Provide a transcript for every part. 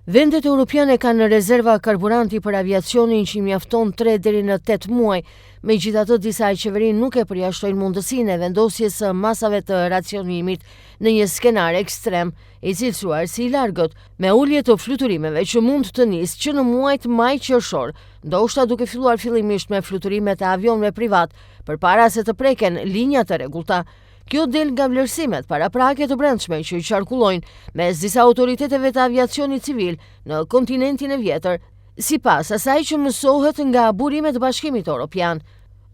Vendet europiane kanë në rezerva karburanti për aviacionin që mjafton 3 deri në 8 muaj, megjithatë disa qeveri nuk e përjashtojnë mundësinë e vendosjes së masave të racionimit në një skenar ekstrem, i cilësuar si i largët, me ulje të fluturimeve që mund të nisë që në muajt maj-qershor, ndoshta duke filluar fillimisht me fluturimet e avionëve privat, përpara se të preken linjat e rregullta. Kjo del nga vlerësimet paraprake të brendshme që qarkullojnë mes disa autoriteteve të aviacionit civil në kontinentin e vjetër, sipas asaj që mësohet nga burimet e Bashkimit Evropian.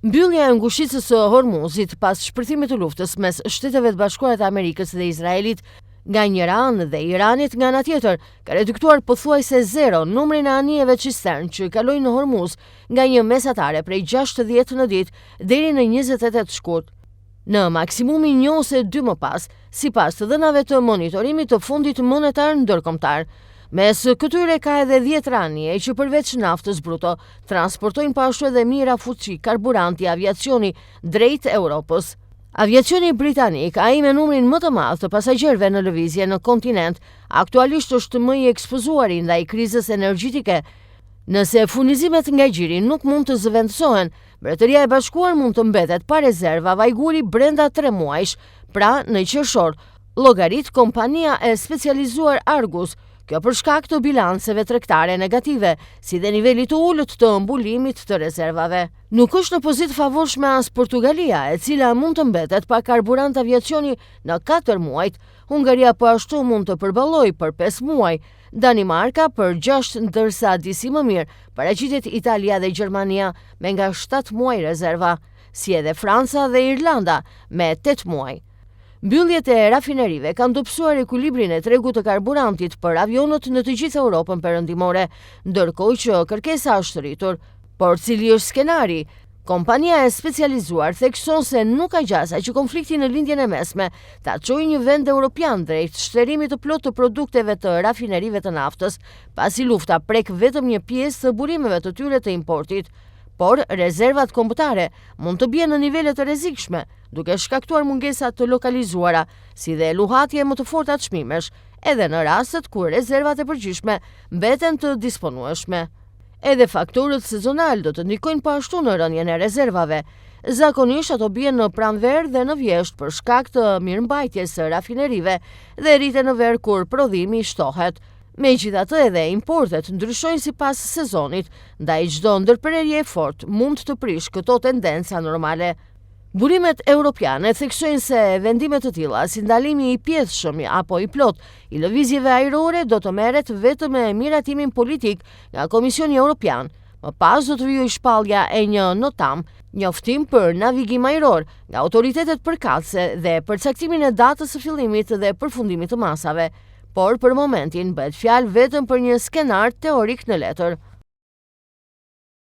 Mbyllja e ngushticës së Hormuzit pas shpërthimit të luftës mes Shteteve të Bashkuara të Amerikës dhe Izraelit nga njëra anë dhe Iranit nga ana tjetër, ka reduktuar pothuajse zero numrin e anijeve cistern që kalojnë në Hormuz nga një mesatare prej 60 në ditë deri në 28 shkurt, në maksimumin një ose 2 më pas, sipas të dhënave të monitorimit të Fondit Monetar Ndërkombëtar. Mes këtyre ka edhe 10 anije që përveç naftës bruto transportojnë pashtu edhe mira fuqi karburanti aviacioni drejt Europës. Aviacioni britanik, ai me numrin më të madh të pasagjerëve në lëvizje në kontinent, aktualisht është më i ekspozuar ndaj krizës energjetike. Nëse furnizimet nga gjiri nuk mund të zëvendësohen, Mbretëria e Bashkuar mund të mbetet pa rezerva vajguri brenda 3 muajsh, pra në qershor, llogarit kompania e specializuar Argus, kjo për shkak të bilanceve tregtare negative, si dhe nivelit të ulët të mbulimit të rezervave. Nuk është në pozitë favorshme as Portugalia, e cila mund të mbetet pa karburant aviacioni në 4 muajt, Hungaria po ashtu mund të përballojë për 5 muaj, Danimarka për 6, ndërsa disi më mirë paraqitet Italia dhe Gjermania me nga 7 muaj rezerva, si edhe Franca dhe Irlanda me 8 muaj. Mbylljet e rafinerive kanë dobësuar ekuilibrin e tregut të karburantit për avionët në të gjithë Europën perëndimore, ndërkohë që kërkesa është rritur. Por cili është skenari? Kompania e specializuar thekson se nuk ka gjasa që konflikti në lindjen e mesme ta çojë një vend europian drejt shtërimit të plot të produkteve të rafinerive të naftës, pasi lufta prek vetëm një pjesë të burimeve të tyre të importit, por rezervat kombëtare mund të bien në nivele të rrezikshme, duke shkaktuar mungesa të lokalizuara, si dhe luhatje më të forta të çmimesh, edhe në rastet kur rezervat e përgjithshme mbeten të disponueshme. Edhe faktorët sezonal do të ndikojnë po ashtu në rënien e rezervave. Zakonisht ato bien në pranverë dhe në vjesht për shkak të mirëmbajtjes së rafinerive dhe rriten në verë kur prodhimi shtohet. Megjithatë edhe importet ndryshojnë sipas sezonit, ndaj çdo ndërprerje e fortë mund të prish këto tendenca normale. Burimet europiane theksojnë se vendime të tilla, si ndalimi i pjesëshëm apo i plot i lëvizjeve ajrore, do të merret vetëm me miratimin politik nga Komisioni Evropian. Më pas do të vijë shpallja e një NOTAM, njoftim për navigim ajror, nga autoritetet përkatëse dhe përcaktimin e datës së fillimit dhe përfundimit të masave. Por për momentin bëhet fjalë vetëm për një skenar teorik në letër.